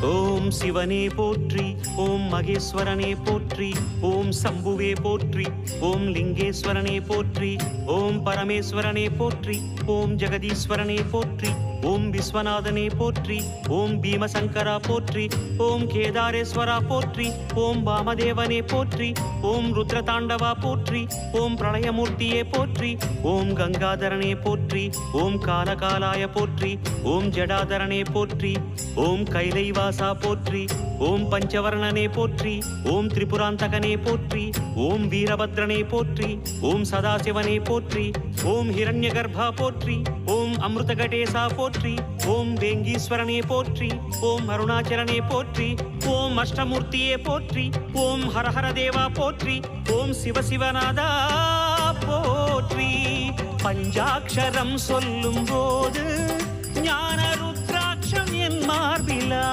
ஓம் சிவனே போற்றி, ஓம் மகேஸ்வரனே போற்றி, ஓம் சம்புவே போற்றி, ஓம் லிங்கேஸ்வரனே போற்றி, ஓம் பரமேஸ்வரனே போற்றி, ஓம் ஜெகதீஸ்வரனே போற்றி, ஓம் விஸ்வநாதனே போற்றி, ஓம் பீமசங்கரா போற்றி, ஓம் கேதாரேஸ்வரா போற்றி, ஓம் வாமதேவனே போற்றி, ஓம் ருத்ரதாண்டவா போற்றி, ஓம் பிரளயமூர்த்தியே போற்றி, ஓம் கங்காதரனே போற்றி, ஓம் காலகாலாய போற்றி, ஓம் ஜடாதரனே போற்றி, ஓம் கைலைவாசா போற்றி, ஓம் பஞ்சவர்ணனே போற்றி, ஓம் திரிபுராந்தகனே போற்றி, ஓம் வீரபத்ரனே போற்றி, ஓம் சதாசிவனே போற்றி, ஓம் ஹிரண்யகர்பா போற்றி, ஓம் அமிர்தகடேசா போற்றி, ஓம் வேங்கீஸ்வரனே போற்றி, ஓம் அருணாச்சலனே போற்றி, ஓம் அஷ்டமூர்த்தியே போற்றி, ஓம் ஹரஹர தேவா போற்றி, ஓம் சிவசிவநாதா போற்றி. பஞ்சாட்சரம் சொல்லும் போது ஞான ருத்ராட்சம் என் மார்பிலா